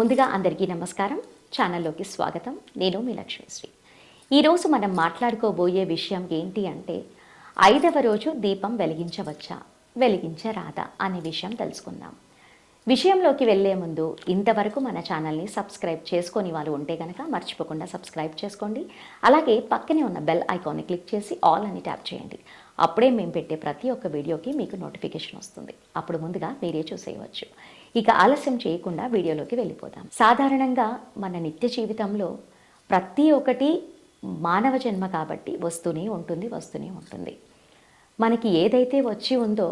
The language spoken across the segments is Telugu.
ముందుగా అందరికీ నమస్కారం. ఛానల్లోకి స్వాగతం. నేను మీ లక్ష్మీశ్రీ. ఈరోజు మనం మాట్లాడుకోబోయే విషయం ఏంటి అంటే 5వ రోజు దీపం వెలిగించవచ్చా, వెలిగించరాదా అనే విషయం తెలుసుకుందాం. విషయంలోకి వెళ్లే ముందు ఇంతవరకు మన ఛానల్ని సబ్స్క్రైబ్ చేసుకొని వాళ్ళు ఉంటే కనుక మర్చిపోకుండా సబ్స్క్రైబ్ చేసుకోండి. అలాగే పక్కనే ఉన్న బెల్ ఐకాన్ని క్లిక్ చేసి ఆల్ అని ట్యాప్ చేయండి. అప్పుడే మేము పెట్టే ప్రతి ఒక్క వీడియోకి మీకు నోటిఫికేషన్ వస్తుంది. అప్పుడు ముందుగా మీరే చూసేయవచ్చు. ఇక ఆలస్యం చేయకుండా వీడియోలోకి వెళ్ళిపోదాం. సాధారణంగా మన నిత్య జీవితంలో ప్రతి ఒక్కటి మానవ జన్మ కాబట్టి వస్తూనే ఉంటుంది. మనకి ఏదైతే వచ్చి ఉందో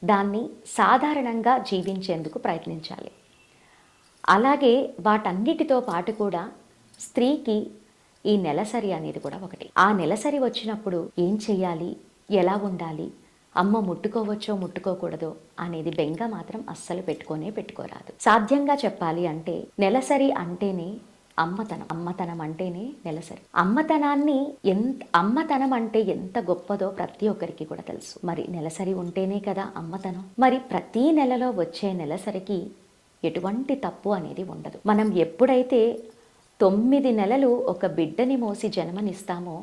దాన్ని సాధారణంగా జీవించేందుకు ప్రయత్నించాలి. అలాగే వాటన్నిటితో పాటు కూడా స్త్రీకి ఈ నెలసరి అనేది కూడా ఒకటి. ఆ నెలసరి వచ్చినప్పుడు ఏం చెయ్యాలి, ఎలా ఉండాలి, అమ్మ ముట్టుకోవచ్చో ముట్టుకోకూడదో అనేది బెంగ మాత్రం అస్సలు పెట్టుకోరాదు. సాధ్యంగా చెప్పాలి అంటే నెలసరి అంటేనే అమ్మతనం అంటేనే నెలసరి. అమ్మతనం అంటే ఎంత గొప్పదో ప్రతి ఒక్కరికి కూడా తెలుసు. మరి నెలసరి ఉంటేనే కదా అమ్మతనం. మరి ప్రతి నెలలో వచ్చే నెలసరికి ఎటువంటి తప్పు అనేది ఉండదు. మనం ఎప్పుడైతే 9 నెలలు ఒక బిడ్డని మోసి జన్మనిస్తామో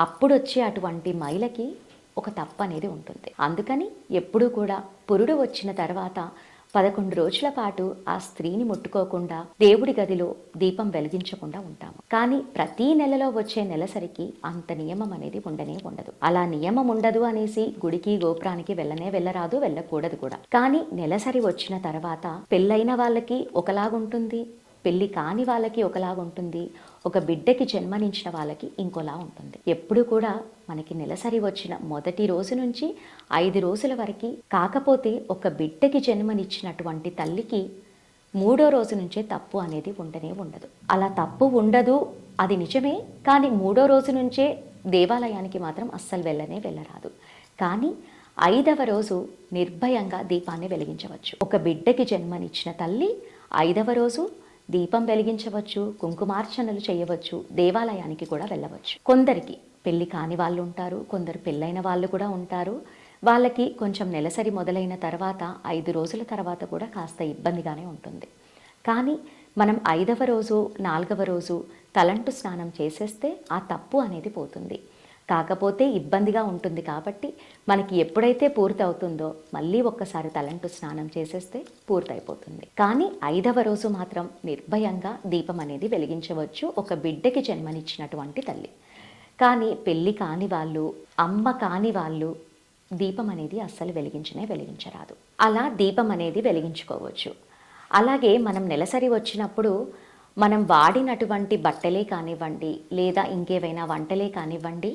అప్పుడొచ్చే అటువంటి మైలకి ఒక తప్పు అనేది ఉంటుంది. అందుకని ఎప్పుడూ కూడా పురుడు వచ్చిన తర్వాత 11 రోజుల పాటు ఆ స్త్రీని ముట్టుకోకుండా దేవుడి గదిలో దీపం వెలిగించకుండా ఉంటాము. కానీ ప్రతి నెలలో వచ్చే నెలసరికి అంత నియమం అనేది ఉండదు. అలా నియమం ఉండదు అనేసి గుడికి గోపురానికి వెళ్ళరాదు, వెళ్ళకూడదు కూడా. కానీ నెలసరి వచ్చిన తర్వాత పెళ్ళైన వాళ్ళకి ఒకలాగుంటుంది, పెళ్లి కాని వాళ్ళకి ఒకలాగుంటుంది, ఒక బిడ్డకి జన్మనించిన వాళ్ళకి ఇంకోలా ఉంటుంది. ఎప్పుడు కూడా మనకి నెలసరి వచ్చిన మొదటి రోజు నుంచి 5 రోజుల వరకు, కాకపోతే ఒక బిడ్డకి జన్మనిచ్చినటువంటి తల్లికి 3వ రోజు నుంచే తప్పు అనేది ఉండదు. అలా తప్పు ఉండదు, అది నిజమే. కానీ 3వ రోజు నుంచే దేవాలయానికి మాత్రం అస్సలు వెళ్ళరాదు. కానీ 5వ రోజు నిర్భయంగా దీపాన్ని వెలిగించవచ్చు. ఒక బిడ్డకి జన్మనిచ్చిన తల్లి 5వ రోజు దీపం వెలిగించవచ్చు, కుంకుమార్చనలు చేయవచ్చు, దేవాలయానికి కూడా వెళ్ళవచ్చు. కొందరికి పెళ్లి కాని వాళ్ళు ఉంటారు, కొందరు పెళ్ళైన వాళ్ళు కూడా ఉంటారు. వాళ్ళకి కొంచెం నెలసరి మొదలైన తర్వాత 5 రోజుల తర్వాత కూడా కాస్త ఇబ్బందిగానే ఉంటుంది. కానీ మనం 5వ రోజు 4వ రోజు తలంటు స్నానం చేసేస్తే ఆ తప్పు అనేది పోతుంది. కాకపోతే ఇబ్బందిగా ఉంటుంది కాబట్టి మనకి ఎప్పుడైతే పూర్తవుతుందో మళ్ళీ ఒక్కసారి తలంటు స్నానం చేసేస్తే పూర్తయిపోతుంది. కానీ 5వ రోజు మాత్రం నిర్భయంగా దీపం అనేది వెలిగించవచ్చు ఒక బిడ్డకి జన్మనిచ్చినటువంటి తల్లి. కానీ పెళ్ళి కాని వాళ్ళు, అమ్మ కాని వాళ్ళు దీపం అనేది అస్సలు వెలిగించరాదు. అలా దీపం అనేది వెలిగించుకోవచ్చు. అలాగే మనం నెలసరి వచ్చినప్పుడు మనం వాడినటువంటి బట్టలే కానివ్వండి, లేదా ఇంకేవైనా వంటలే కానివ్వండి,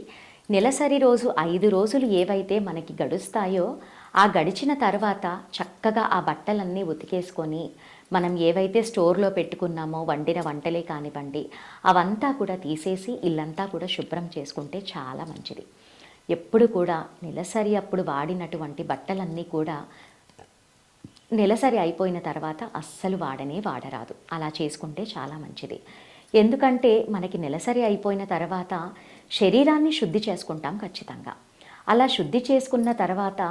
నెలసరి రోజు 5 రోజులు ఏవైతే మనకి గడుస్తాయో ఆ గడిచిన తర్వాత చక్కగా ఆ బట్టలన్నీ ఉతికేసుకొని మనం ఏవైతే స్టోర్లో పెట్టుకున్నామో వండిన వంటలే కానివ్వండి అవంతా కూడా తీసేసి ఇల్లంతా కూడా శుభ్రం చేసుకుంటే చాలా మంచిది. ఎప్పుడు కూడా నెలసరి అప్పుడు వాడినటువంటి బట్టలన్నీ కూడా నెలసరి అయిపోయిన తర్వాత అస్సలు వాడరాదు. అలా చేసుకుంటే చాలా మంచిది. ఎందుకంటే మనకి నెలసరి అయిపోయిన తర్వాత శరీరాన్ని శుద్ధి చేసుకుంటాం ఖచ్చితంగా. అలా శుద్ధి చేసుకున్న తర్వాత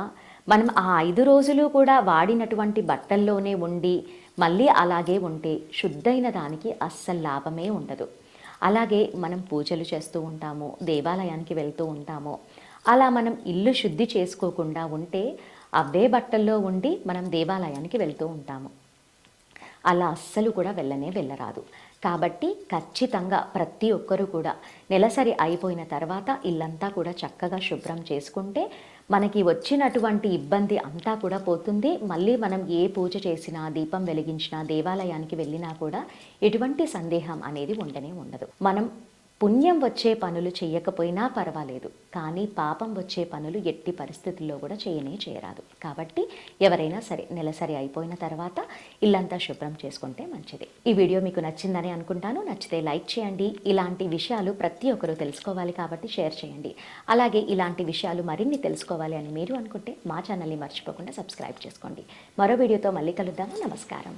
మనం ఆ 5 రోజులు కూడా వాడినటువంటి బట్టల్లోనే ఉండి మళ్ళీ అలాగే ఉంటే శుద్ధైన దానికి అస్సలు లాభమే ఉండదు. అలాగే మనం పూజలు చేస్తూ ఉంటాము, దేవాలయానికి వెళ్తూ ఉంటాము. అలా మనం ఇల్లు శుద్ధి చేసుకోకుండా ఉంటే అవే బట్టల్లో ఉండి మనం దేవాలయానికి వెళ్తూ ఉంటాము. అలా అస్సలు కూడా వెళ్ళరాదు. కాబట్టి ఖచ్చితంగా ప్రతి ఒక్కరూ కూడా నెలసరి అయిపోయిన తర్వాత ఇల్లంతా కూడా చక్కగా శుభ్రం చేసుకుంటే మనకి వచ్చినటువంటి ఇబ్బంది అంతా కూడా పోతుంది. మళ్ళీ మనం ఏ పూజ చేసినా, దీపం వెలిగించినా, దేవాలయానికి వెళ్ళినా కూడా ఎటువంటి సందేహం అనేది ఉండదు. మనం పుణ్యం వచ్చే పనులు చేయకపోయినా పర్వాలేదు, కానీ పాపం వచ్చే పనులు ఎట్టి పరిస్థితుల్లో కూడా చేయరాదు. కాబట్టి ఎవరైనా సరే నెలసరి అయిపోయిన తర్వాత ఇల్లంతా శుభ్రం చేసుకుంటే మంచిది. ఈ వీడియో మీకు నచ్చిందని అనుకుంటాను. నచ్చితే లైక్ చేయండి. ఇలాంటి విషయాలు ప్రతి ఒక్కరూ తెలుసుకోవాలి కాబట్టి షేర్ చేయండి. అలాగే ఇలాంటి విషయాలు మరిన్ని తెలుసుకోవాలి అని మీరు అనుకుంటే మా ఛానల్ని మర్చిపోకుండా సబ్స్క్రైబ్ చేసుకోండి. మరో వీడియోతో మళ్ళీ కలుద్దాము. నమస్కారం.